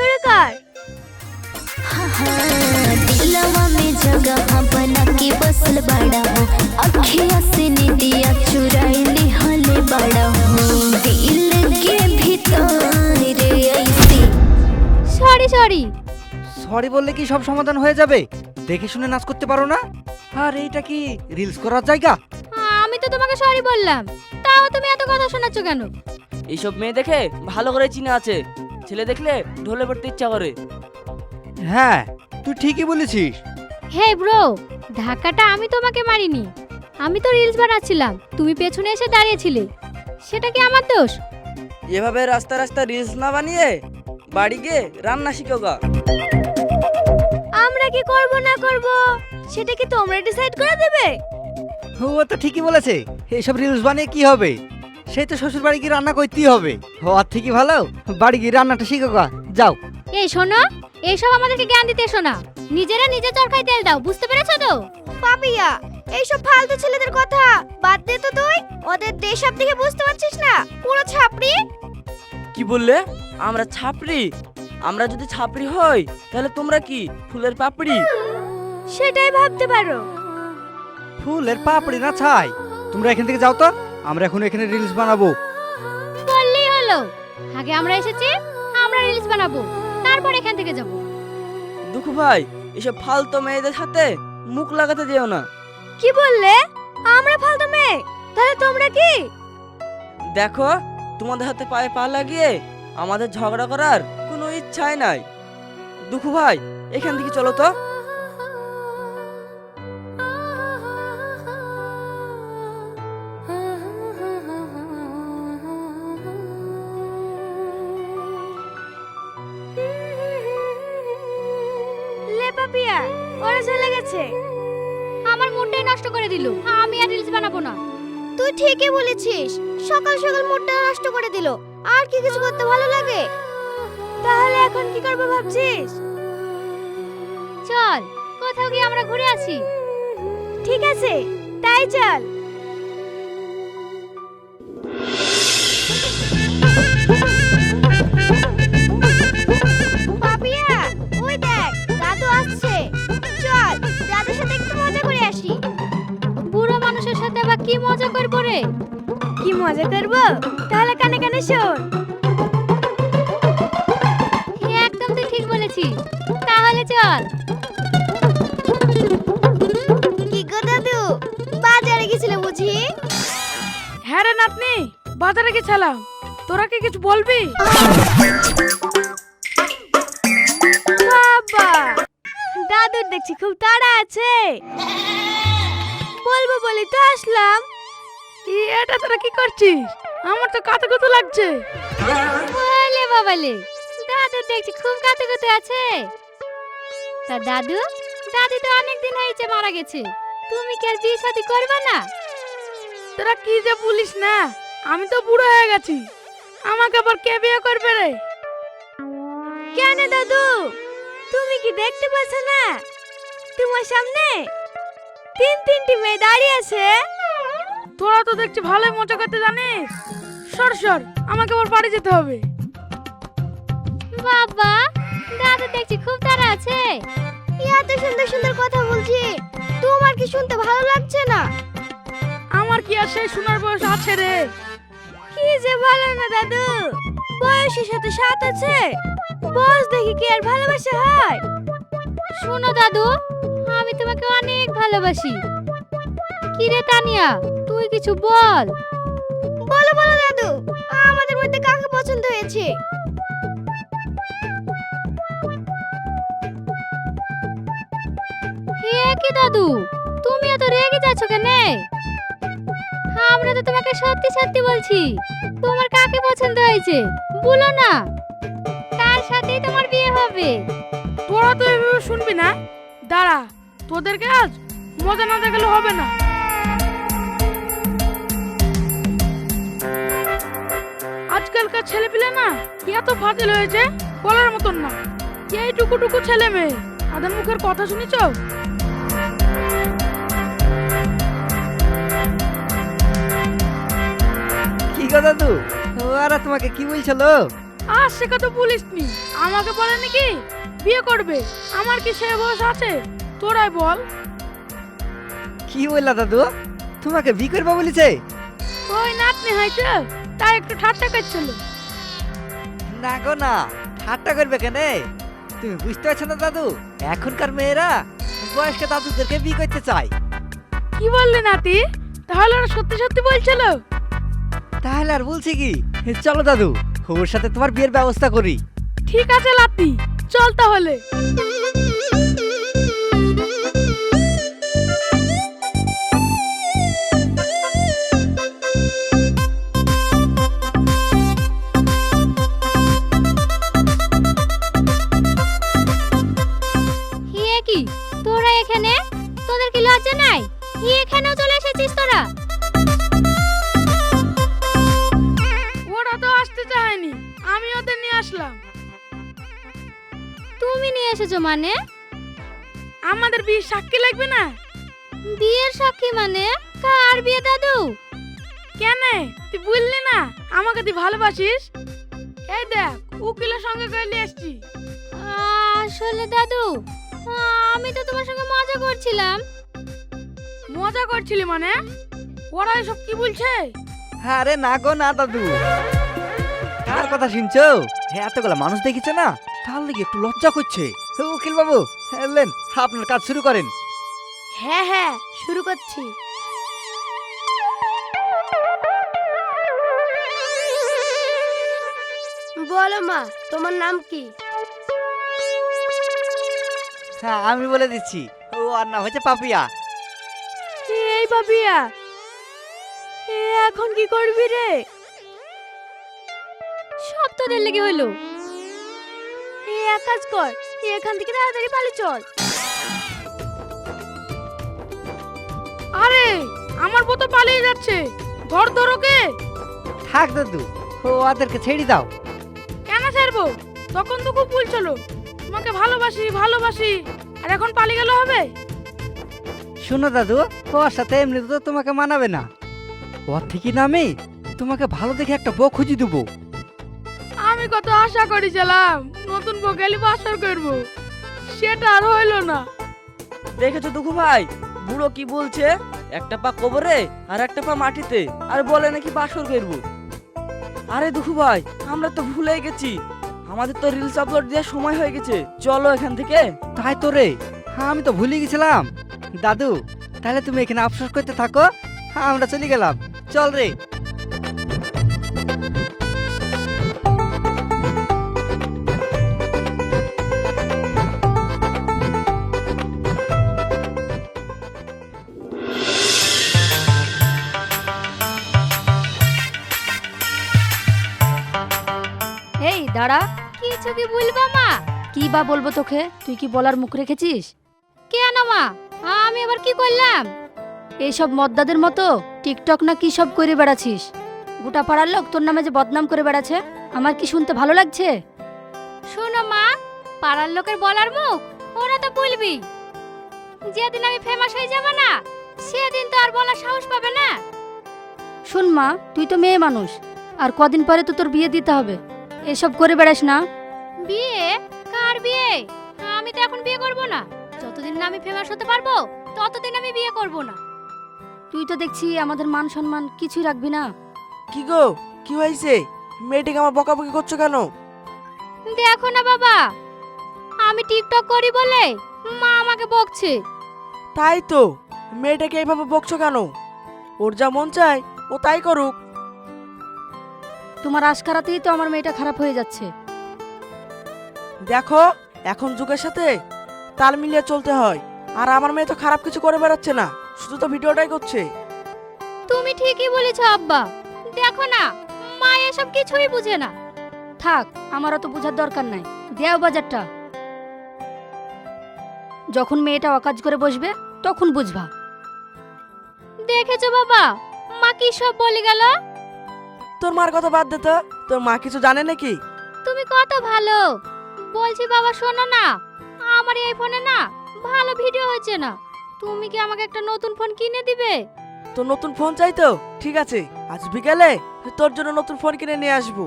शुरू कर। दिलवा में जगह बना के बसल बड़ा हो, अखिया से निदिया चुराइली हले बड़ा हो, दिल के भीतर ऐसी। Sorry sorry. সরি বললে কি সব সমাধান হয়ে যাবে? দেখে শুনে নাচ করতে পারো না? আর এইটা কি রিলস করার জায়গা? আমি তো তোমাকে সরি বললাম, তাও তুমি এত কথা শোনাচ্ছ কেন? এইসব মেয়ে দেখে ভালো করে চিনা আছে, ছেলে দেখলে ঢলে পড়তে ইচ্ছা করে। হ্যাঁ, তুই ঠিকই বলেছিস। হে ব্রো, ধাক্কাটা আমি তোমাকে মারিনি, আমি তো রিলস বানাচ্ছিলাম, তুমি পেছনে এসে দাঁড়িয়েছিলে, সেটা কি আমার দোষ? এভাবে রাস্তা রাস্তা রিলস না বানিয়ে বাড়ি গিয়ে রান্না শিখো গা। আমরা কি করব না করব সেটা কি তোমরা ডিসাইড করে দেবে? ও তো ঠিকই বলেছে, এইসব রিলস বানিয়ে কি হবে? সেই তো শ্বশুর বাড়ি গিয়ে রান্না করতেই হবে। হওয়ার থেকে ভালো বাড়ি গিয়ে রান্নাটা শিখো গা, যাও। এই শোনো, এইসব আমাদেরকে জ্ঞান দিতে এসো না, নিজেরা নিজে চরকায় তেল দাও, বুঝতে পেরেছো তো? পাপিয়া, এইসব ফালতু ছেলেদের কথা বাদ দে তো তুই, ওদের দেশাব দেখে বুঝতে পারছিস না পুরো ছাপড়ি। কি বললে? আমরা ছাপড়ি? আমরা যদি ছাপড়ি হই তাহলে তোমরা কি ফুলের পাপড়ি? সেটাই ভাবতে পারো। ফুলের পাপড়ি না ছাই, তোমরা এখান থেকে যাও তো, আমরা এখন এখানে রিলস বানাবো। বললেই হলো, আগে আমরা এসেছি, আমরা রিলস বানাবো, তারপর এখান থেকে যাব। দুঃখু ভাই, এসব ফালতু মেয়েদের সাথে মুখ লাগাতে যেও না। কি বললে? আমরা ফালতু মেয়ে? তাহলে তোমরা কি? দেখো, তোমাদের হাতে পায়ে পা লাগিয়ে আমাদের ঝগড়া করার কোনো ইচ্ছাই নাই। দুঃখু ভাই, এখান থেকে চলো তো। লে পাপিয়া, ওরা চলে গেছে, আমার মুডটাই নষ্ট করে দিল, আমি আর রিলস বানাবো না। তুই ঠিকই বলেছিস, সকাল সকাল মুডটা নষ্ট করে দিল, আর কি কিছু করতে ভালো লাগে? তাহলে এখন কি করবো ভাবছিস? চল, কোথাও গিয়ে আমরা ঘুরে আসি। ঠিক আছে, তাই চল। পাপিয়া, ওই দেখ, দাদু আসছে, চল দাদুর সাথে একটু মজা করে আসি। বুড়ো মানুষের সাথে আবার কি মজা করবো রে? কি মজা করবো? তাহলে কানে কানে শোন। একদম তুই ঠিক বলেছিস, তাহলে চল। কি গো দাদু, বাজারে গেছিলে বুঝি? হ্যাঁ রে নাতনি, বাজারে গেছিলাম। তোরা কি কিছু বলবি? বাবা, দাদুর দেখছি খুব তাড়া আছে, বলবো বলি তো আসলাম। এটা তোরা কি করছিস? আমার তো কাতে কত লাগছে। বলে বাবালে, দাদুর দেখছি খুব কাতে কাতে আছে। তা দাদু, দাদি তো অনেক দিন হয়েছে মারা গেছে, তুমি কি আর বিয়ে শাদী করবে না? তোরা কি যে বলিস না, আমি তো বুড়ো হয়ে গেছি, আমাকে আবার কে বিয়ে করবে রে? কেন দাদু, তুমি কি দেখতে পাচ্ছ না তোমার সামনে তিনটি মেয়ে দাঁড়িয়ে আছে? তোরা তো দেখছি ভালোই মজা করতে জানিস। সর সর, আমাকে আবার বাড়ি যেতে হবে। বাবা, দাদু দেখছি খুব তাড়া আছে, এত সুন্দর সুন্দর কথা বলছি, তোমার কি শুনতে ভালো লাগছে না? আমার কি আর সেই শোনার বয়স আছে রে? কি যে ভালো না দাদু, বয়সের সাথে সাথ আছে, বয়স দেখি কি আর ভালোবাসা হয়? শোনো দাদু, আমি তোমাকে অনেক ভালোবাসি। কি রে তানিয়া, তুই কিছু বল। বলো বলো দাদু, আমাদের মধ্যে কাকে পছন্দ হয়েছে? হে কি দাদু, তুমি এত রেগে যাচ্ছ কেন? আমরা তো তোমাকে সত্যি সত্যি বলছি, তোমার কাকে পছন্দ হয়েছে বলো না, তার সাথেই তোমার বিয়ে হবে। তোরা তো এভাবে শুনবি না, দাঁড়া, তোদেরকে আজ মজা না দেখালে হবে না। আজকালকার ছেলে পিলে না এত ফাজিল হয়েছে, বলার মতন না। এই টুকু ছেলে মেয়ে, তাদের মুখের কথা শুনিছ? কি গো দাদু, ওরা তোমাকে কি বলছিল? আর সে কথা বলিসনি, আমাকে বলে নাকি বিয়ে করবে। আমার কি সে বয়স আছে? তোরাই বল। কি বললা দাদু, তোমাকে বিয়ে করবা বলেছে? ওই নাতনি হয়েছে, তাই একটু ঠাট্টা করছিল। না গো না, ঠাট্টা করবে কেন? তুমি বুঝতে পারছো না দাদু, এখনকার মেয়েরা বয়স্ক দাদুদেরকে বিয়ে করতে চায়। কি বললি নাতি? তাহলে ওরা সত্যি সত্যি বলছিল? তাহলে আর বলছি কি, চলো দাদু, ওর সাথে তোমার বিয়ের ব্যবস্থা করি। ঠিক আছে লাতি, চল তাহলে। হিয়ে কি তোরা এখানে? তোদের কি লজ্জা নাই? এখানেও চলে এসেছিস তোরা? ওরা তো আসতে চায়নি, আমি ওদের নিয়ে আসলাম। তুমি নিয়ে এসেছো মানে? আমাদের বিয়ে সাক্ষী লাগবে না? বিয়ের সাক্ষী মানে? কার বিয়ে দাদু? কেন, তুই বললি না আমাকে তুই ভালোবাসিস? এই দেখ, উকিলের সঙ্গে করে নিয়ে এসছি। আসলে দাদু, আমি তো তোমার সঙ্গে মজা করছিলাম। মজা করছিলি মানে? ওরা এসব কি বলছে? আরে না গো না দাদু, কার কথা শুনছো? এতগুলা মানুষ দেখেছে না, তার লেগে একটু লজ্জা করছে। উকিল বাবু, এলেন, আপনার কাজ শুরু করেন। হ্যাঁ হ্যাঁ, শুরু করছি। বলো মা, তোমার নাম কি? হ্যাঁ আমি বলে দিচ্ছি, ও আর নাম হচ্ছে পাপিয়া। এই বাবিয়া, এখন কি করবি রে? সব তোদের লেগে হইলো। এক কাজ কর, এখান থেকে তাড়াতাড়ি পালিয়ে চল। আরে আমার বউ তো পালিয়ে যাচ্ছে, ধর ধর ওকে। থাক দাদু, ও ওদেরকে ছেড়ে দাও। কেন ছাড়বো? তখন তো খুব বলছিল তোমাকে ভালোবাসি ভালোবাসি, আর এখন পালিয়ে গেল হবে? শোনো দাদু, ওর সাথে এমনি তো তোমাকে মানাবে না। ওর থেকে নামে তোমাকে ভালো দেখে একটা বউ খুঁজে দেবো। আমি কত আশা করেছিলাম নতুন বউ গেলে বাসর করবো, সেটা আর হইলো না। দেখেছো দুঃখু ভাই, বুড়ো কি বলছে? একটা পা কবরে আর একটা পা মাটিতে, আর বলে নাকি বাসর করবো। আরে দুঃখু ভাই, আমরা তো ভুলেই গেছি, আমাদের তো রিলস আপলোড দেওয়ার সময় হয়ে গেছে। চলো এখান থেকে। তাই তো রে, আমি তো ভুলে গেছিলাম। দাদু, তাহলে তুমি এখানে আফসোস করতে থাকো, আমরা চলে গেলাম। চল রে। এই দাঁড়া, কিছু কি বলবা মা? কি বা বলবো তোকে, তুই কি বলার মুখ রেখেছিস? কেন মা, আমি আবার কি করলাম? এইসব মদ্দাদের মতো টিকটক না কি সব করে বেড়াচ্ছিস। গোটা পাড়ার লোক তোর নামে যে বদনাম করে বেড়াচ্ছে, আমার কি শুনতে ভালো লাগছে? শোনো মা, পাড়ার লোকের বলার মুখ ওরা তো বলবি। যেদিন আমি ফেমাস হয়ে যাব না, সেদিন তো আর বলার সাহস পাবে না। শোন মা, তুই তো মেয়ে মানুষ, আর কদিন পরে তো তোর বিয়ে দিতে হবে। এসব করে বেড়াস না। বিয়ে? কার বিয়ে? আমি তো এখন বিয়ে করব না। যতদিন না আমি ফেমাস হতে পারবো, ততদিন আমি বিয়ে করব না। তুই তো দেখছি আমাদের মান সম্মান কিছুই রাখবি না। কি গো, কি হয়েছে? মেয়েটাকে আমার বকাবকি করছো কেন? দেখো না বাবা, আমি টিকটক করি বলে মা আমাকে বকছে। তাই তো, মেয়েটাকে এইভাবে বকছো কেন? ওর যা মন চায় ও তাই করুক। তোমার আশকারাতেই তো আমার মেয়েটা খারাপ হয়ে যাচ্ছে। দেখো, এখন যুগের সাথে তাল মিলিয়ে চলতে হয়। আর আমার মেয়ে তো খারাপ কিছু করে বেড়াচ্ছে না, শুধু তো ভিডিওটাই করছে। তুমি ঠিকই বলেছো আব্বা। দেখো না, মা এসব কিছুই বুঝে না। থাক, আমারও তো বোঝার দরকার নাই। দেও বাজারটা। যখন মেয়েটা অকাজ করে বসবে তখন বুঝবা। দেখেছো বাবা, মা কি সব বলে গেল। তোর মার কথা বাদ দে তো, তোর মা কিছু জানে নাকি? তুমি কত ভালো। বলছি বাবা, শোনো না, আমার এই ফোনে না ভালো ভিডিও হচ্ছে না। তুমি কি আমাকে একটা নতুন ফোন কিনে দিবে? তোর নতুন ফোন চাই তো? ঠিক আছে, আজ বিকালে তোর জন্য নতুন ফোন কিনে নিয়ে আসবো।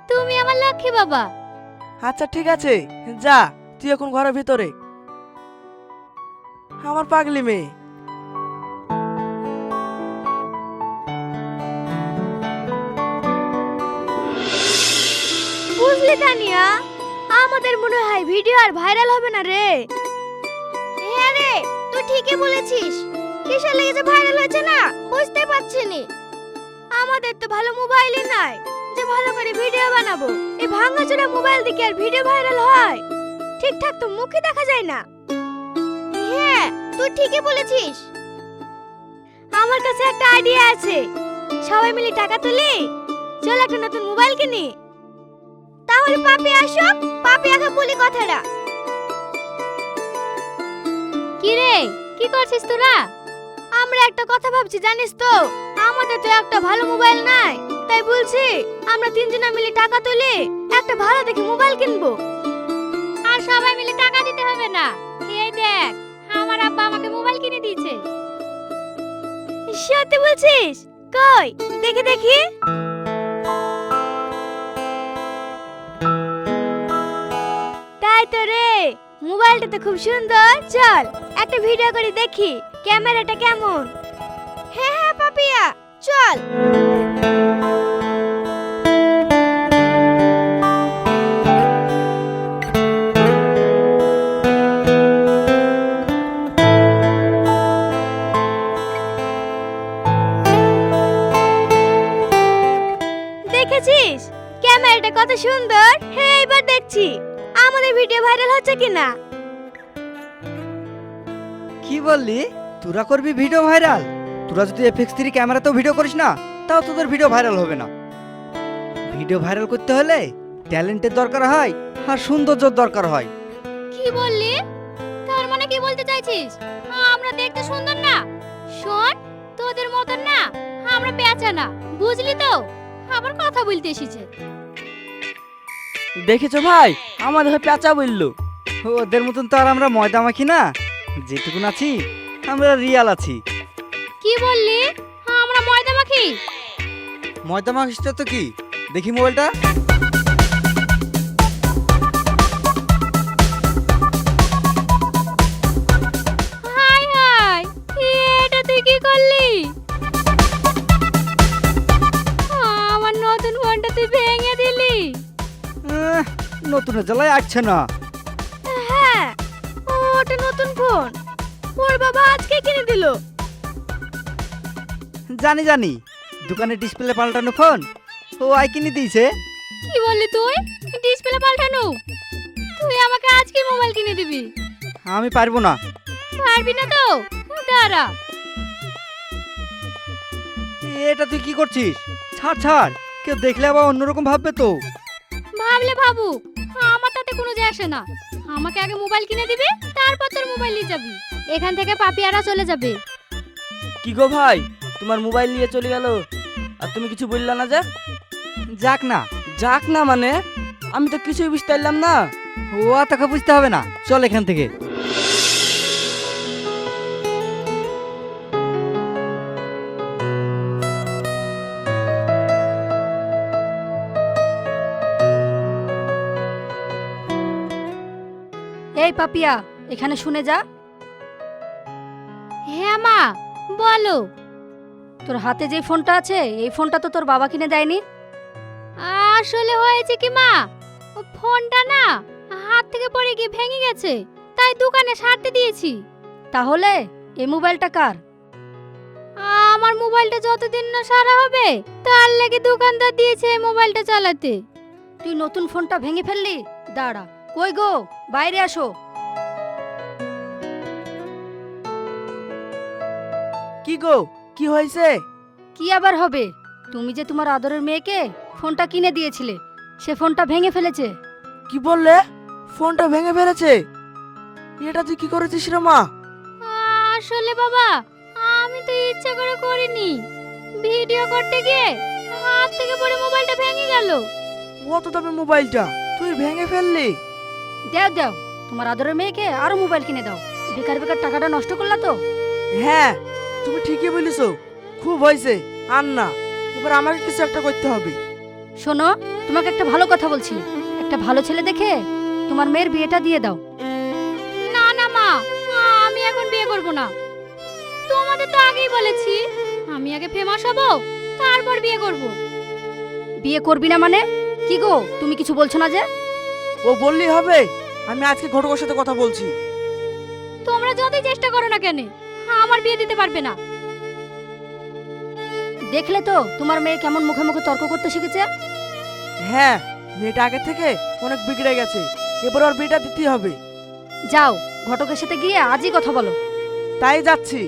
তুমি আমার লক্ষ্মী বাবা। আচ্ছা ঠিক আছে, যা তুই এখন ঘরের ভিতরে। আমার পাগলি মেয়ে। বুঝলি তানিয়া, আমাদের মনে হয় ভিডিও আর ভাইরাল হবে না রে। হ্যাঁ রে, তুই ঠিকই বলেছিস। কিসের লেগে যে ভাইরাল হয়েছে না বুঝতে পারছি নি। আমাদের তো ভালো মোবাইলই নাই যে ভালো করে ভিডিও বানাবো। এই ভাঙাচোরা মোবাইল দিকে আর ভিডিও ভাইরাল হয়? ঠিকঠাক তো মুখই দেখা যায় না। হ্যাঁ, তুই ঠিকই বলেছিস। আমার কাছে একটা আইডিয়া আছে। সবাই মিলে টাকা তুলি, চল একটা নতুন মোবাইল কিনি। তাহলে পাপি আসো, পাপি আগে বলি কথাটা। কি রে, কি করছিস তোরা? আমরা একটা কথা ভাবছি জানিস তো, আমাদের তো একটা ভালো মোবাইল নাই। তাই বলছি আমরা তিনজনে মিলে টাকা তুলি একটা ভালো দেখে মোবাইল কিনবো। আর সবাই মিলে টাকা দিতে হবে না। এই দেখ, আমার আব্বা আমাকে মোবাইল কিনে দিয়েছে। সত্যি বলছিস? কই দেখি দেখি। তাই তো রে, মোবাইলটা তো খুব সুন্দর। চল একটা ভিডিও করে দেখি ক্যামেরাটা কেমন। হ্যাঁ হ্যাঁ পাপিয়া, চল। দেখেছিস ক্যামেরাটা কত সুন্দর? হ্যাঁ, এবার দেখছি আমাদের ভিডিও ভাইরাল হচ্ছে কিনা। কি বললি? তোরা করবি ভিডিও ভাইরাল? তোরা যদি FX3 ক্যামেরাতেও ভিডিও করিস না, তাও তোদের ভিডিও ভাইরাল হবে না। ভিডিও ভাইরাল করতে হলে ট্যালেন্টের দরকার হয় আর সৌন্দর্যের দরকার হয়। কি বললি? তার মানে কি বলতে চাইছিস? আমরা দেখতে সুন্দর না? শোন, তোদের মতন না আমরা পেঁচা না, বুঝলি তো? আবার কথা বলতে এসেছে। দেখেছো ভাই, আমাদের হয়ে পেঁচা বললো। ওদের মতন তো আর আমরা ময়দা মাখি না। যেটুকুন আছি আমরা রিয়াল আছি। কি বললি? আমরা ময়দা মাখি? ময়দা মাখিসটা তো কি? দেখি মোবাইলটা। হাই হাই, এটা তুই কি করলি? আমার নতুন ফোনটা তুই ভেঙে দিলি। নতুনের জ্বালায় আসছে না। হ্যাঁ, ওটা নতুন ফোন। ওর বাবা আজকে কিনে দিল। জানি জানি, দোকানে ডিসপ্লে পাল্টানো ফোন ও আই কিনে দিয়েছে। কি বললি তুই? ডিসপ্লে পাল্টানো? তুই আমাকে আজকে মোবাইল কিনে দিবি? আমি পারবো না। পারবি না তো? দাঁড়া। এটা তুই কি করছিস? ছাড় ছাড়, কেউ দেখলে আবার অন্যরকম ভাববে তো। ভাবলে ভাবুক, আমার তাতে কোনো যায় আসে না। আমাকে আগে মোবাইল কিনে দিবি, তারপর তোর মোবাইল নিয়ে যাবি। এখান থেকে পাপিয়ারা চলে যাবে। কি গো ভাই, তোমার মোবাইল নিয়ে চলে গেল আর তুমি কিছু বললা না যে? যাক না। যাক না মানে? আমি তো কিছুই বুঝতে পারলাম না। ও তোকে বুঝতে হবে না, চল এখান থেকে। এই পাপিয়া, এখানে শুনে যা। হ্যাঁ মা, বলো। তোর হাতে যে ফোনটা আছে, এই ফোনটা তো তোর বাবা কিনে দেয়নি। আসলে হয়েছে কি মা, ও ফোনটা না হাত থেকে পড়ে গিয়ে ভেঙে গেছে, তাই দোকানে সারতে দিয়েছি। তাহলে এই মোবাইলটা কার? আমার মোবাইলটা যতদিন না সারা হবে তার লাগে দোকানদার দিয়েছে এই মোবাইলটা চালাতে। তুই নতুন ফোনটা ভেঙে ফেললি? দাঁড়া, কই গো, বাইরে আসো। কি গো, কি হয়েছে? কি আবার হবে? তুমি যে তোমার আদরের মেয়েকে ফোনটা কিনে দিয়েছিলে, সে ফোনটা ভেঙে ফেলেছে। কি বললে? ফোনটা ভেঙে ফেলেছে? এটা তুই কি করেছিস রে মা? আসলে বাবা, আমি তো ইচ্ছা করে করিনি। ভিডিও করতে গিয়ে হাত থেকে পড়ে মোবাইলটা ভেঙে গেল। অত দামি মোবাইলটা তুই ভেঙে ফেললি? দাও দাও, তোমার আদরের মেয়েকে আরো মোবাইল কিনে দাও। বেকার বেকার টাকাটা নষ্ট করলা তো। হ্যাঁ, তুমি ঠিকই বলিস। খুব হয়েছে, আর না, এবার আমাকে কিছু একটা করতে হবে। শোনো, তোমাকে একটা ভালো কথা বলছি, একটা ভালো ছেলে দেখে তোমার মেয়ের বিয়েটা দিয়ে দাও। না না মা, আমি এখন বিয়ে করব না। তোমাদের তো আগেই বলেছি আমি আগে ফেমাস হব, তারপর বিয়ে করব। বিয়ে করবি না মানে? কি গো, তুমি কিছু বলছো না যে? ও বললেই হবে? আমি আজকে ঘটকের সাথে কথা বলছি। তোমরা যতই চেষ্টা করো না কেন, আমার বিয়ে দিতে পারবে না। দেখলে তো তোমার মেয়ে কেমন মুখে মুখে তর্ক করতে শিখেছে। হ্যাঁ, মেয়েটা আগে থেকে অনেক বিগড়ে গেছে, এবার ওর বিয়েটা দিতেই হবে। যাও, ঘটকের সাথে গিয়ে আজই কথা বলো। তাই যাচ্ছি।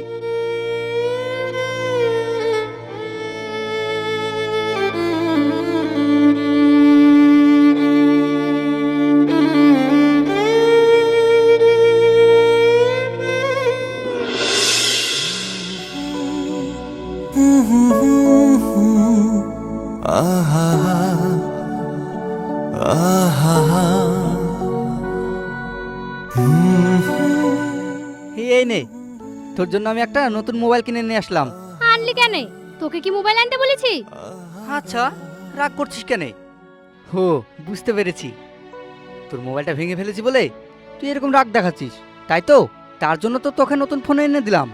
এই নে, তোর জন্য আমি একটা নতুন মোবাইল কিনে নিয়ে আসলাম। আনলি কেন? তোকে কি মোবাইল আনতে বলেছি? আচ্ছা, রাগ করছিস কেন? হো, বুঝতে পেরেছি, তোর মোবাইলটা ভেঙে ফেলেছি বলে তুই এরকম রাগ দেখাচ্ছিস, তাই তো? তার জন্য তো তোকে নতুন ফোন এনে দিলাম।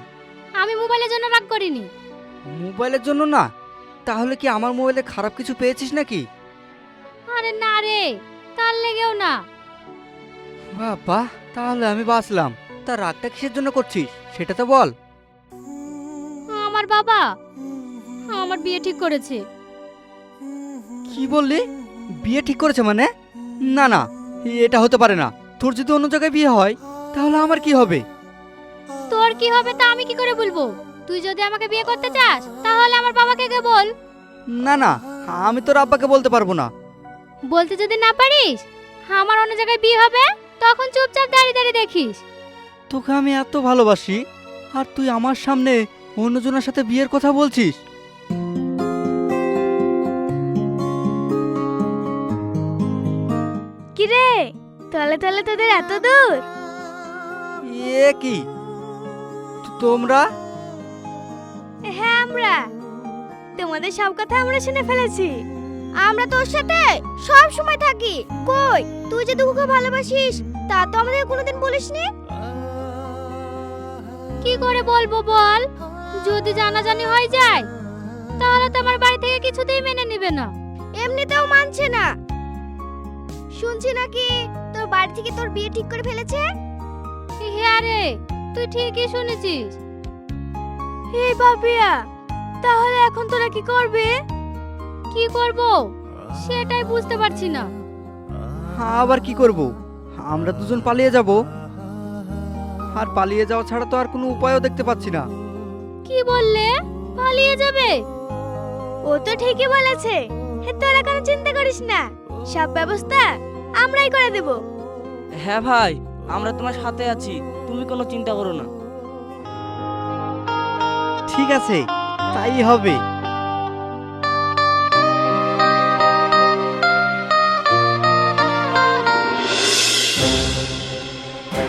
আমি মোবাইলের জন্য রাগ করিনি। মোবাইলের জন্য না? তাহলে কি আমার মোবাইলে খারাপ কিছু পেয়েছিস নাকি? আরে না রে, তার লেগেও না। বাবা, তাহলে আমি বাঁচলাম। তা রাগটা কিসের জন্য করছিস সেটা তো বল। আমার বাবা আমার বিয়ে ঠিক করেছে। কি বললি? বিয়ে ঠিক করেছে মানে? না না, এটা হতে পারে না। তোর যদি অন্য জায়গায় বিয়ে হয় তাহলে আমার কি হবে? তোর কি হবে তা আমি কি করে বলবো? তুই যদি আমাকে বিয়ে করতে চাস তাহলে আমার বাবাকে গিয়ে বল। না না, আমি তোর আব্বাকে বলতে পারবো না। বলতে যদি না পারিস, আমার অন্য জায়গায় বিয়ে হবে, তখন চুপচাপ দাঁড়িয়ে দাঁড়িয়ে দেখিস। তোকে আমি এত ভালোবাসি আর তুই আমার সামনে অন্যজনের সাথে বিয়ের কথা বলছিস? কি রে, তলে তলে তোদের এত দূর? এ কি তোমরা? হ্যাঁ, আমরা তোমাদের সব কথা আমরা শুনে ফেলেছি। আমরা তোর সাথে সব সময় থাকি। কই, তুই যে দুঃখকে ভালোবাসিস তা তো আমাদের কোনোদিন বলিসনি। কি করে বলবো বল? যদি জানাজানি হয়ে যায় তাহলে তো আমার বাড়ি থেকে কিছুতেই মেনে নেবে না। এমনিতেও মানছে না। শুনছি নাকি তোর বাড়ি থেকে তোর বিয়ে ঠিক করে ফেলেছে। হ্যাঁ রে, তুই ঠিকই শুনেছিস। হে বাপিয়া, তাহলে এখন তোরা কি করবে? কি করব সেটাই বুঝতে পারছি না। আবার কি করব? আমরা দুজন পালিয়ে যাব, আর পালিয়ে যাওয়া ছাড়া তো আর কোনো উপায়ও দেখতে পাচ্ছি না। কি বললে? পালিয়ে যাবে? ও তো ঠিকই বলেছে। তোরা কোনো চিন্তা করিস না, সব ব্যবস্থা আমরাই করে দেব। হ্যাঁ ভাই, আমরা তোমার সাথে আছি, তুমি কোনো চিন্তা করো না। ঠিক আছে, তাই হবে।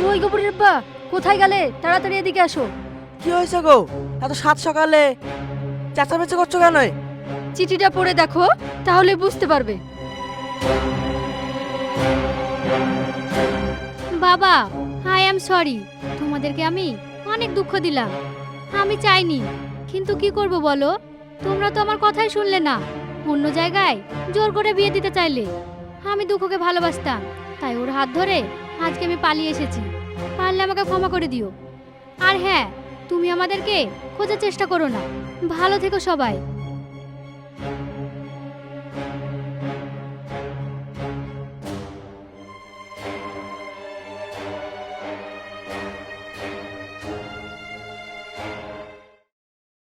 ওই গোবরের আব্বা, কোথায় গেলে? তাড়াতাড়ি এদিকে আসো। কি হয়েছে গো, এত সাত সকালে চেঁচামেচি করছো কেন? চিঠিটা পড়ে দেখো, তাহলে বুঝতে পারবে। বাবা, আই অ্যাম সরি। তোমাদেরকে আমি অনেক দুঃখ দিলাম। আমি চাইনি, কিন্তু কি করব বলো? তোমরা তো আমার কথাই শুনলে না। অন্য জায়গায় জোর করে বিয়ে দিতে চাইলে। আমি দুঃখকে ভালোবাসতাম, তাই ওর হাত ধরে আজকে আমি পালিয়ে এসেছি। পারলে আমাকে ক্ষমা করে দিও। আর হ্যাঁ, তুমি আমাদেরকে খোঁজার চেষ্টা করো না। ভালো থেকো সবাই।